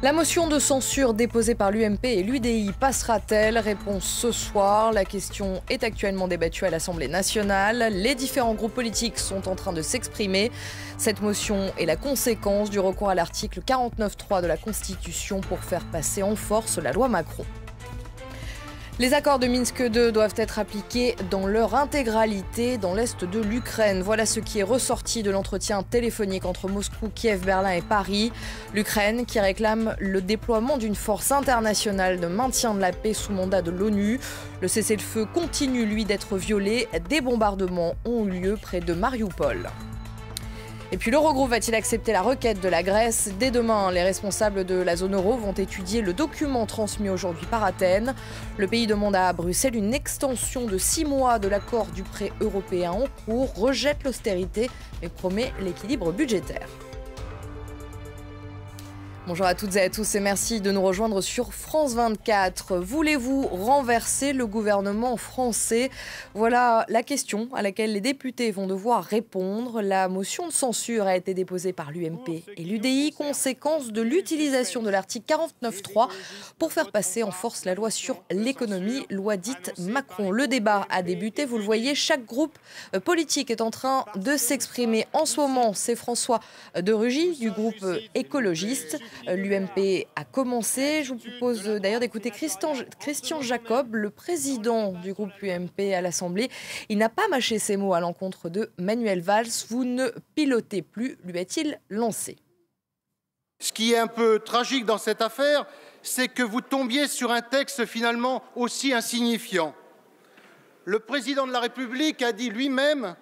La motion de censure déposée par l'UMP et l'UDI passera-t-elle? Réponse ce soir. La question est actuellement débattue à l'Assemblée nationale. Les différents groupes politiques sont en train de s'exprimer. Cette motion est la conséquence du recours à l'article 49.3 de la Constitution pour faire passer en force la loi Macron. Les accords de Minsk II doivent être appliqués dans leur intégralité dans l'est de l'Ukraine. Voilà ce qui est ressorti de l'entretien téléphonique entre Moscou, Kiev, Berlin et Paris. L'Ukraine qui réclame le déploiement d'une force internationale de maintien de la paix sous mandat de l'ONU. Le cessez-le-feu continue, lui, d'être violé. Des bombardements ont eu lieu près de Mariupol. Et puis l'Eurogroupe va-t-il accepter la requête de la Grèce? Dès demain, les responsables de la zone euro vont étudier le document transmis aujourd'hui par Athènes. Le pays demande à Bruxelles une extension de 6 mois de l'accord du prêt européen en cours, rejette l'austérité et promet l'équilibre budgétaire. Bonjour à toutes et à tous et merci de nous rejoindre sur France 24. Voulez-vous renverser le gouvernement français? Voilà la question à laquelle les députés vont devoir répondre. La motion de censure a été déposée par l'UMP et l'UDI, conséquence de l'utilisation de l'article 49.3 pour faire passer en force la loi sur l'économie, loi dite Macron. Le débat a débuté, vous le voyez, chaque groupe politique est en train de s'exprimer. En ce moment, c'est François de Rugy du groupe écologiste. L'UMP a commencé. Je vous propose d'ailleurs d'écouter Christian Jacob, le président du groupe UMP à l'Assemblée. Il n'a pas mâché ses mots à l'encontre de Manuel Valls. Vous ne pilotez plus, lui a-t-il lancé. Ce qui est un peu tragique dans cette affaire, c'est que vous tombiez sur un texte finalement aussi insignifiant. Le président de la République a dit lui-même,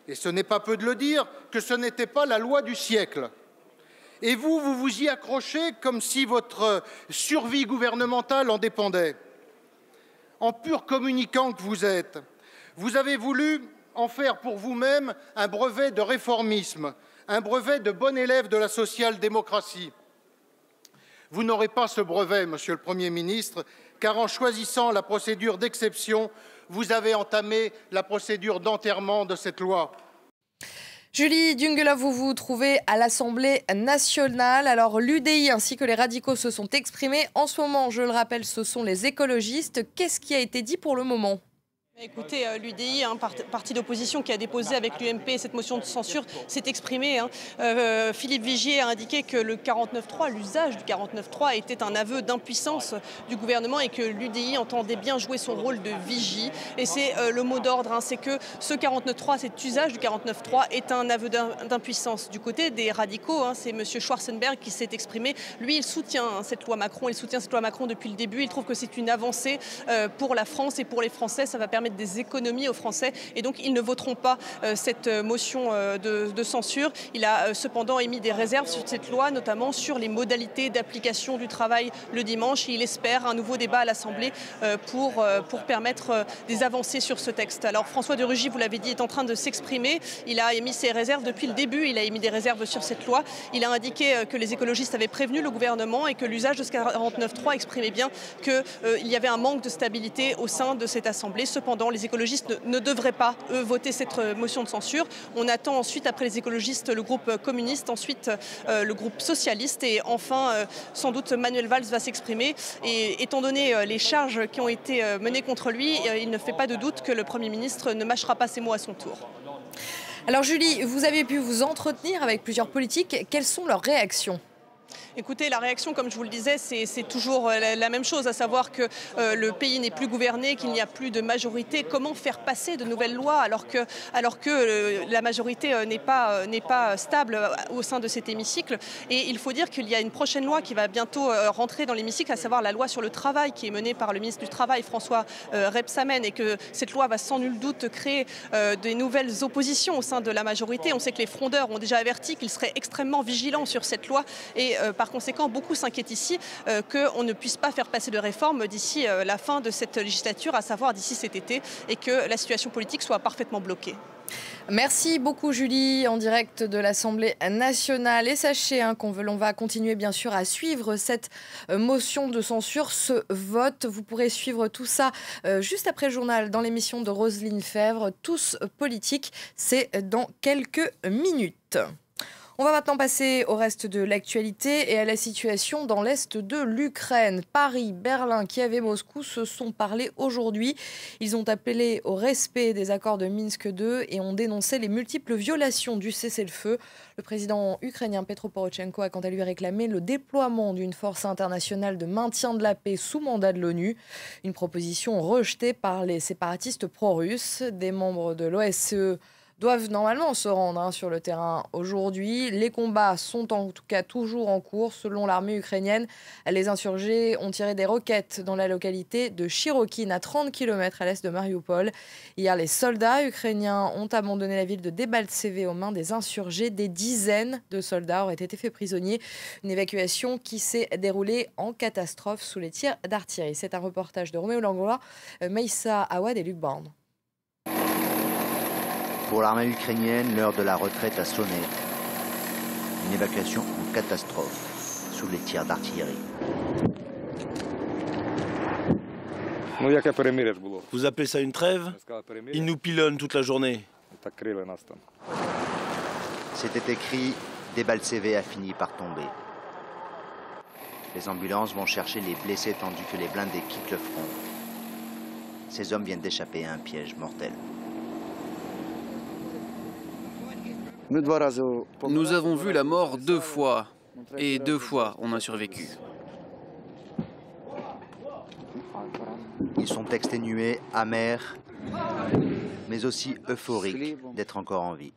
et ce n'est pas peu de le dire, que ce n'était pas la loi du siècle. Et vous vous y accrochez comme si votre survie gouvernementale en dépendait. En pur communicant que vous êtes, vous avez voulu en faire pour vous-même un brevet de réformisme, un brevet de bon élève de la social-démocratie. Vous n'aurez pas ce brevet, Monsieur le Premier ministre, car en choisissant la procédure d'exception, vous avez entamé la procédure d'enterrement de cette loi. Julie Dungelov, vous vous trouvez à l'Assemblée nationale. Alors l'UDI ainsi que les radicaux se sont exprimés. En ce moment, je le rappelle, ce sont les écologistes. Qu'est-ce qui a été dit pour le moment ? Écoutez, l'UDI, parti d'opposition qui a déposé avec l'UMP cette motion de censure, s'est exprimé. Philippe Vigier a indiqué que le 49.3, l'usage du 49.3 était un aveu d'impuissance du gouvernement et que l'UDI entendait bien jouer son rôle de vigie. Et c'est le mot d'ordre, c'est que ce 49.3, cet usage du 49.3 est un aveu d'impuissance. Du côté des radicaux, c'est M. Schwarzenberg qui s'est exprimé. Lui, il soutient cette loi Macron, depuis le début. Il trouve que c'est une avancée pour la France et pour les Français. Ça va permettre des économies aux Français et donc ils ne voteront pas cette motion de censure. Il a cependant émis des réserves sur cette loi, notamment sur les modalités d'application du travail le dimanche. Et il espère un nouveau débat à l'Assemblée pour permettre des avancées sur ce texte. Alors François de Rugy, vous l'avez dit, est en train de s'exprimer. Il a émis ses réserves depuis le début. Il a émis des réserves sur cette loi. Il a indiqué que les écologistes avaient prévenu le gouvernement et que l'usage de ce 49.3 exprimait bien qu'il y avait un manque de stabilité au sein de cette Assemblée. Cependant, les écologistes ne devraient pas, eux, voter cette motion de censure. On attend ensuite, après les écologistes, le groupe communiste, ensuite le groupe socialiste et enfin, sans doute, Manuel Valls va s'exprimer. Et étant donné les charges qui ont été menées contre lui, il ne fait pas de doute que le Premier ministre ne mâchera pas ses mots à son tour. Alors Julie, vous avez pu vous entretenir avec plusieurs politiques. Quelles sont leurs réactions ? Écoutez, la réaction, comme je vous le disais, c'est toujours la même chose, à savoir que le pays n'est plus gouverné, qu'il n'y a plus de majorité. Comment faire passer de nouvelles lois alors que la majorité n'est pas stable au sein de cet hémicycle? Et il faut dire qu'il y a une prochaine loi qui va bientôt rentrer dans l'hémicycle, à savoir la loi sur le travail qui est menée par le ministre du Travail, François Rebsamen, et que cette loi va sans nul doute créer des nouvelles oppositions au sein de la majorité. On sait que les frondeurs ont déjà averti qu'ils seraient extrêmement vigilants sur cette loi et par conséquent, beaucoup s'inquiètent ici qu'on ne puisse pas faire passer de réforme d'ici la fin de cette législature, à savoir d'ici cet été, et que la situation politique soit parfaitement bloquée. Merci beaucoup Julie, en direct de l'Assemblée nationale. Et sachez qu'on va continuer bien sûr à suivre cette motion de censure, ce vote. Vous pourrez suivre tout ça juste après le journal dans l'émission de Roselyne Fèvre. Tous politiques, c'est dans quelques minutes. On va maintenant passer au reste de l'actualité et à la situation dans l'est de l'Ukraine. Paris, Berlin, Kiev et Moscou se sont parlé aujourd'hui. Ils ont appelé au respect des accords de Minsk II et ont dénoncé les multiples violations du cessez-le-feu. Le président ukrainien Petro Porochenko a quant à lui réclamé le déploiement d'une force internationale de maintien de la paix sous mandat de l'ONU. Une proposition rejetée par les séparatistes pro-russes. Des membres de l'OSCE doivent normalement se rendre sur le terrain aujourd'hui. Les combats sont en tout cas toujours en cours. Selon l'armée ukrainienne, les insurgés ont tiré des roquettes dans la localité de Chirokine, à 30 km à l'est de Mariupol. Hier, les soldats ukrainiens ont abandonné la ville de Debaltseve aux mains des insurgés. Des dizaines de soldats auraient été faits prisonniers. Une évacuation qui s'est déroulée en catastrophe sous les tirs d'artillerie. C'est un reportage de Roméo Langlois, Maïssa Awad et Luc Borne. Pour l'armée ukrainienne, l'heure de la retraite a sonné. Une évacuation en catastrophe, sous les tirs d'artillerie. Vous appelez ça une trêve? Ils nous pilonnent toute la journée. C'était écrit, Debaltseve a fini par tomber. Les ambulances vont chercher les blessés tandis que les blindés quittent le front. Ces hommes viennent d'échapper à un piège mortel. Nous avons vu la mort 2 fois, et 2 fois on a survécu. Ils sont exténués, amers, mais aussi euphoriques d'être encore en vie.